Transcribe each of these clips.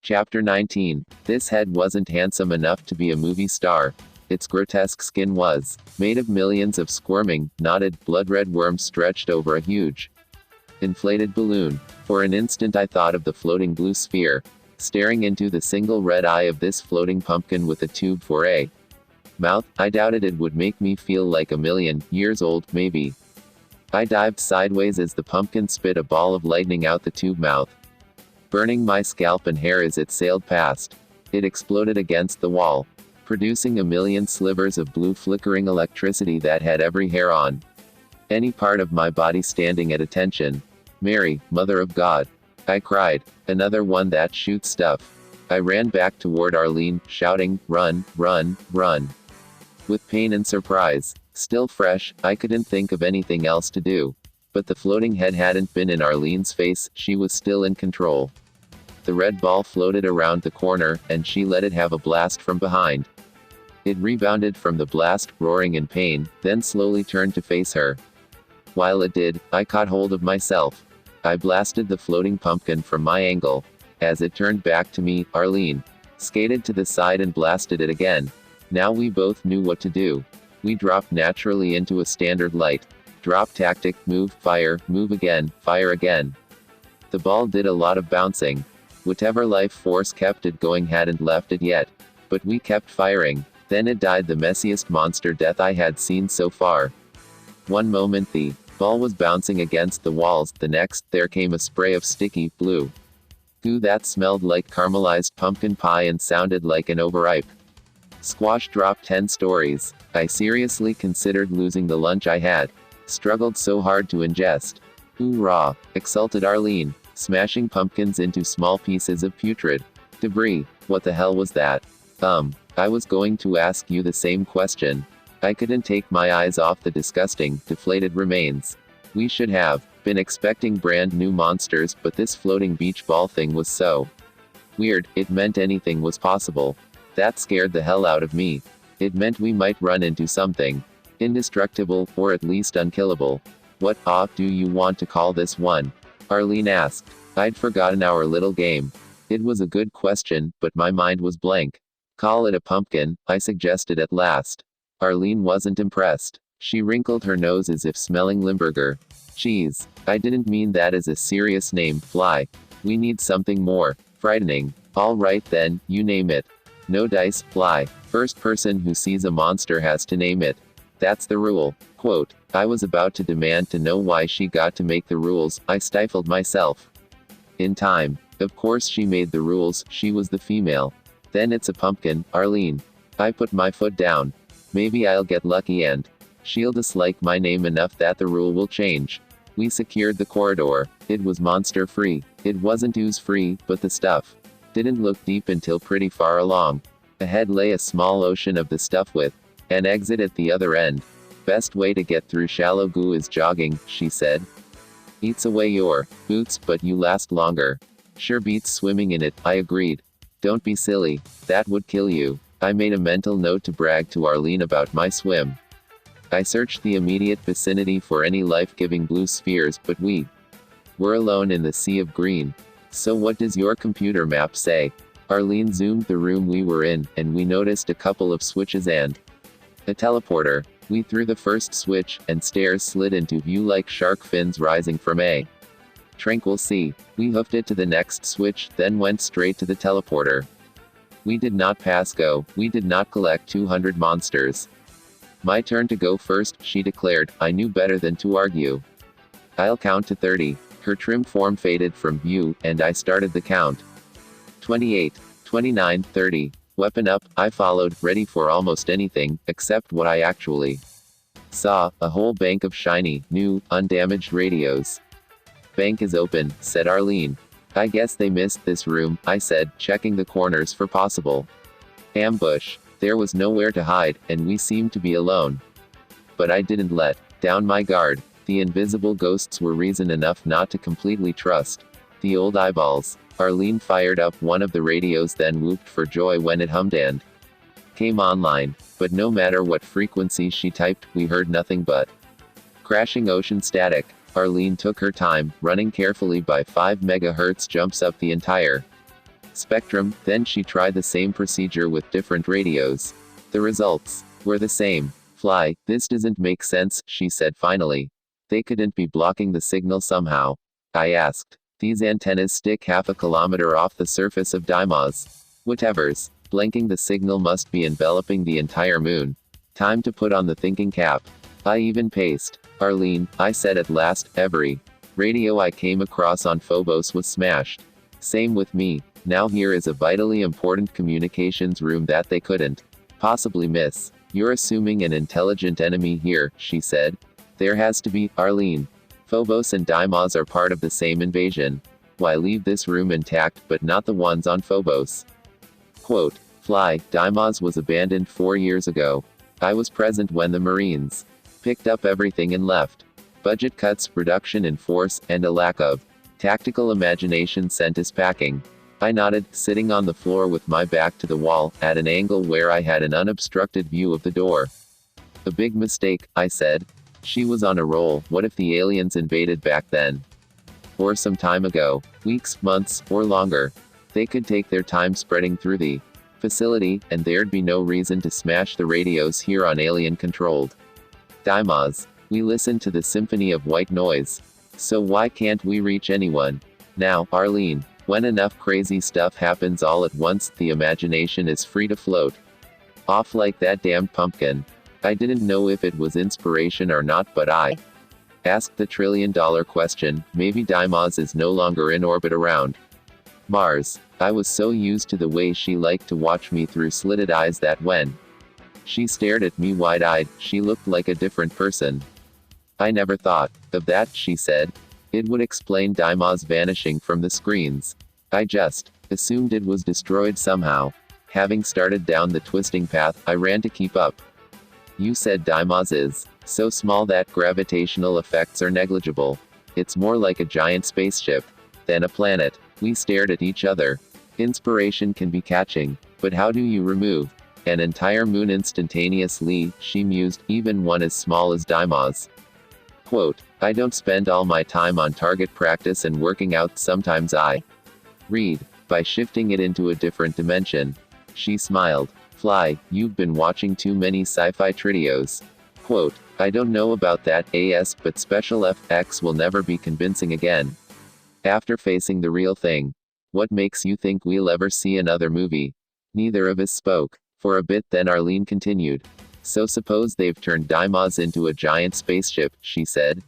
Chapter 19. This head wasn't handsome enough to be a movie star. Its grotesque skin was made of millions of squirming, knotted, blood-red worms stretched over a huge, inflated balloon. For an instant I thought of the floating blue sphere, staring into the single red eye of this floating pumpkin with a tube for a mouth. I doubted it would make me feel like a million years old, maybe. I dived sideways as the pumpkin spit a ball of lightning out the tube mouth, burning my scalp and hair as it sailed past. It exploded against the wall, producing a million slivers of blue flickering electricity that had every hair on any part of my body standing at attention. "Mary, Mother of God!" I cried. "Another one that shoots stuff." I ran back toward Arlene, shouting, "Run, run, run!" With pain and surprise still fresh, I couldn't think of anything else to do. But the floating head hadn't been in Arlene's face, she was still in control. The red ball floated around the corner, and she let it have a blast from behind. It rebounded from the blast, roaring in pain, then slowly turned to face her. While it did, I caught hold of myself. I blasted the floating pumpkin from my angle. As it turned back to me, Arlene skated to the side and blasted it again. Now we both knew what to do. We dropped naturally into a standard light drop tactic: move, fire, move again, fire again. The ball did a lot of bouncing. Whatever life force kept it going hadn't left it yet. But we kept firing. Then it died, the messiest monster death I had seen so far. One moment the ball was bouncing against the walls, the next, there came a spray of sticky, blue goo that smelled like caramelized pumpkin pie and sounded like an overripe squash drop 10 stories. I seriously considered losing the lunch I had struggled so hard to ingest. "Hoorah!" exulted Arlene, smashing pumpkins into small pieces of putrid debris. "What the hell was that?" I was going to ask you the same question. I couldn't take my eyes off the disgusting, deflated remains. We should have been expecting brand new monsters, but this floating beach ball thing was so weird. It meant anything was possible. That scared the hell out of me. It meant we might run into something indestructible, or at least unkillable. "What, do you want to call this one?" Arlene asked. I'd forgotten our little game. It was a good question, but my mind was blank. "Call it a pumpkin," I suggested at last. Arlene wasn't impressed. She wrinkled her nose as if smelling Limburger cheese. "I didn't mean that as a serious name, Fly. We need something more frightening." "All right then, you name it. No dice, Fly. First person who sees a monster has to name it. That's the rule." Quote. I was about to demand to know why she got to make the rules. I stifled myself. In time. Of course she made the rules, she was the female. "Then it's a pumpkin, Arlene." I put my foot down. "Maybe I'll get lucky and she'll dislike my name enough that the rule will change." We secured the corridor. It was monster-free. It wasn't ooze-free, but the stuff didn't look deep until pretty far along. Ahead lay a small ocean of the stuff with an exit at the other end. "Best way to get through shallow goo is jogging," she said. "Eats away your boots, but you last longer." "Sure beats swimming in it," I agreed. "Don't be silly. That would kill you." I made a mental note to brag to Arlene about my swim. I searched the immediate vicinity for any life-giving blue spheres, but we were alone in the sea of green. "So what does your computer map say?" Arlene zoomed the room we were in, and we noticed a couple of switches and a teleporter. We threw the first switch, and stairs slid into view like shark fins rising from a tranquil sea. We hoofed it to the next switch, then went straight to the teleporter. We did not pass go. We did not collect 200 monsters. "My turn to go first," she declared. I knew better than to argue. "I'll count to 30. Her trim form faded from view, and I started the count. 28, 29, 30. Weapon up, I followed, ready for almost anything, except what I actually saw: a whole bank of shiny, new, undamaged radios. "Bank is open," said Arlene. "I guess they missed this room," I said, checking the corners for possible ambush. There was nowhere to hide, and we seemed to be alone. But I didn't let down my guard. The invisible ghosts were reason enough not to completely trust the old eyeballs. Arlene fired up one of the radios, then whooped for joy when it hummed and came online. But no matter what frequency she typed, we heard nothing but crashing ocean static. Arlene took her time, running carefully by 5 MHz jumps up the entire spectrum. Then she tried the same procedure with different radios. The results were the same. Fly, this doesn't make sense, she said finally. They couldn't be blocking the signal somehow. I asked. These antennas stick half a kilometer off the surface of Dimos. Whatevers. Blinking the signal must be enveloping the entire moon. Time to put on the thinking cap. I even paced. Arlene, I said at last, every radio I came across on Phobos was smashed. Same with me. Now here is a vitally important communications room that they couldn't possibly miss. You're assuming an intelligent enemy here, she said. There has to be, Arlene. Phobos and Dimos are part of the same invasion. Why leave this room intact, but not the ones on Phobos? Quote, Fly, Dimos was abandoned 4 years ago. I was present when the Marines picked up everything and left. Budget cuts, reduction in force, and a lack of tactical imagination sent us packing. I nodded, sitting on the floor with my back to the wall, at an angle where I had an unobstructed view of the door. A big mistake, I said. She was on a roll. What if the aliens invaded back then? Or some time ago? Weeks, months, or longer. They could take their time spreading through the facility, and there'd be no reason to smash the radios here on alien-controlled Dimos. We listen to the symphony of white noise. So why can't we reach anyone? Now, Arlene. When enough crazy stuff happens all at once, the imagination is free to float off like that damned pumpkin. I didn't know if it was inspiration or not, but I asked the trillion-dollar question. Maybe Dimos is no longer in orbit around Mars. I was so used to the way she liked to watch me through slitted eyes that when she stared at me wide-eyed, she looked like a different person. I never thought of that, she said. It would explain Dimos vanishing from the screens. I just assumed it was destroyed somehow. Having started down the twisting path, I ran to keep up. You said Dimos is so small that gravitational effects are negligible. It's more like a giant spaceship than a planet. We stared at each other. Inspiration can be catching, but how do you remove an entire moon instantaneously, she mused, even one as small as Dimos? Quote, I don't spend all my time on target practice and working out, sometimes I read, by shifting it into a different dimension. She smiled. Fly, you've been watching too many sci-fi tridios. Quote, I don't know about that, but Special FX will never be convincing again. After facing the real thing. What makes you think we'll ever see another movie? Neither of us spoke. For a bit, then Arlene continued. So suppose they've turned Dimos into a giant spaceship, she said.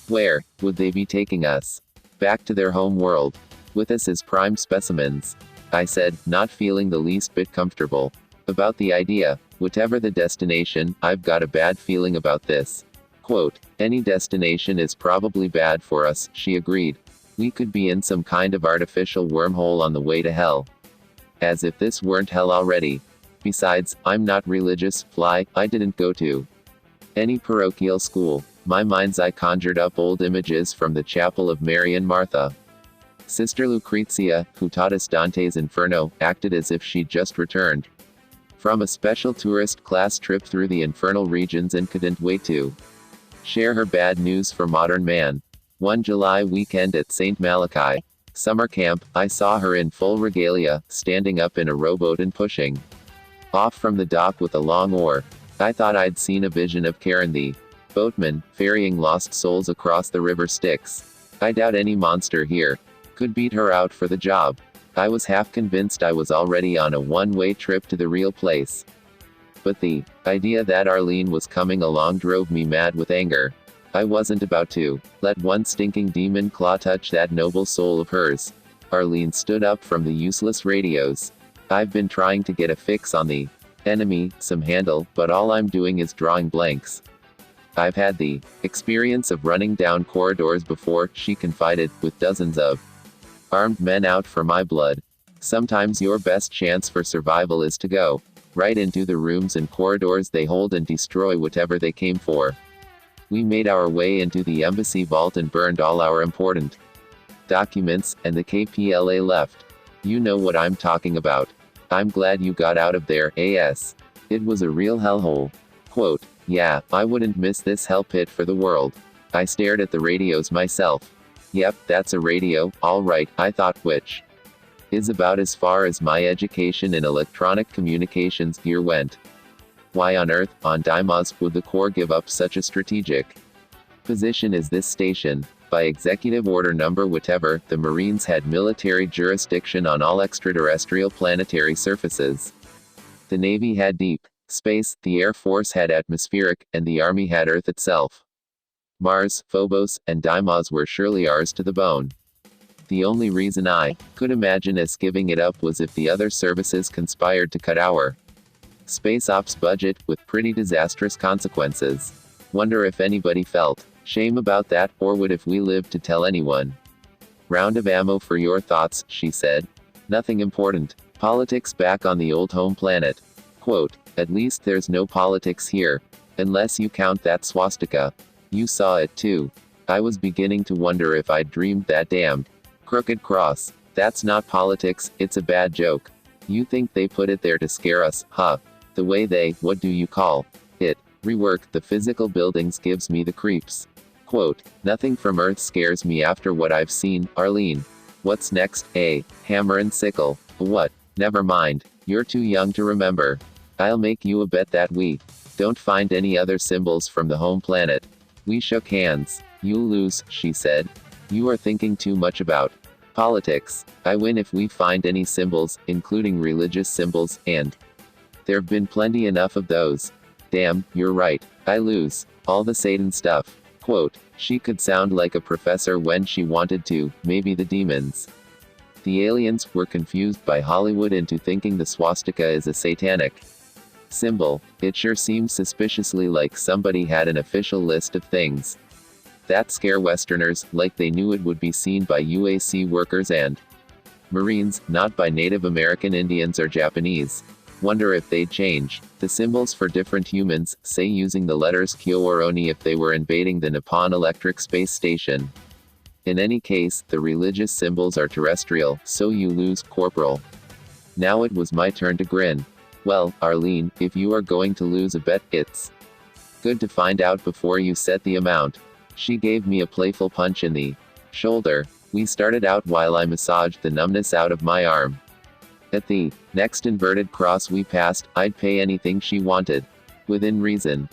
Where would they be taking us? Back to their home world. With us as prime specimens. I said, not feeling the least bit comfortable about the idea. Whatever the destination, I've got a bad feeling about this. Quote, any destination is probably bad for us, she agreed. We could be in some kind of artificial wormhole on the way to hell. As if this weren't hell already. Besides, I'm not religious, Fly, I didn't go to any parochial school. My mind's eye conjured up old images from the chapel of Mary and Martha. Sister Lucrezia, who taught us Dante's Inferno, acted as if she'd just returned from a special tourist class trip through the infernal regions and couldn't wait to share her bad news for modern man. One July weekend at St. Malachi summer camp, I saw her in full regalia, standing up in a rowboat and pushing off from the dock with a long oar. I thought I'd seen a vision of Karen the boatman, ferrying lost souls across the river Styx. I doubt any monster here could beat her out for the job. I was half convinced I was already on a one-way trip to the real place. But the idea that Arlene was coming along drove me mad with anger. I wasn't about to let one stinking demon claw touch that noble soul of hers. Arlene stood up from the useless radios. I've been trying to get a fix on the enemy, some handle, but all I'm doing is drawing blanks. I've had the experience of running down corridors before, she confided, with dozens of armed men out for my blood. Sometimes your best chance for survival is to go right into the rooms and corridors they hold and destroy whatever they came for. We made our way into the embassy vault and burned all our important documents, and the KPLA left. You know what I'm talking about. I'm glad you got out of there, as. It was a real hellhole. Quote, yeah, I wouldn't miss this hell pit for the world. I stared at the radios myself. Yep, that's a radio, all right, I thought, which Is about as far as my education in electronic communications gear went. Why on earth, on Deimos, would the Corps give up such a strategic position as this station? By executive order number whatever, the Marines had military jurisdiction on all extraterrestrial planetary surfaces. The Navy had deep space, the Air Force had atmospheric, and the Army had Earth itself. Mars, Phobos, and Deimos were surely ours to the bone. The only reason I could imagine us giving it up was if the other services conspired to cut our space ops budget, with pretty disastrous consequences. Wonder if anybody felt shame about that, or would if we lived to tell anyone. Round of ammo for your thoughts, she said. Nothing important. Politics back on the old home planet. Quote, at least there's no politics here. Unless you count that swastika. You saw it too. I was beginning to wonder if I'd dreamed that damned crooked cross. That's not politics, it's a bad joke. You think they put it there to scare us, huh? The way they, what do you call it, rework the physical buildings gives me the creeps. Quote, nothing from Earth scares me after what I've seen, Arlene. What's next? A hammer and sickle. What? Never mind. You're too young to remember. I'll make you a bet that we don't find any other symbols from the home planet. We shook hands. You'll lose, she said. You are thinking too much about politics. I win if we find any symbols, including religious symbols, and there've been plenty enough of those. Damn, you're right. I lose. All the Satan stuff. Quote, she could sound like a professor when she wanted to, maybe the demons. The aliens were confused by Hollywood into thinking the swastika is a satanic symbol. It sure seems suspiciously like somebody had an official list of things that scare Westerners, like they knew it would be seen by UAC workers and Marines, not by Native American Indians or Japanese. Wonder if they'd change the symbols for different humans, say using the letters Kyo or Oni if they were invading the Nippon Electric Space Station. In any case, the religious symbols are terrestrial, so you lose, Corporal. Now it was my turn to grin. Well, Arlene, if you are going to lose a bet, it's good to find out before you set the amount. She gave me a playful punch in the shoulder. We started out while I massaged the numbness out of my arm. At the next inverted cross we passed, I'd pay anything she wanted. Within reason.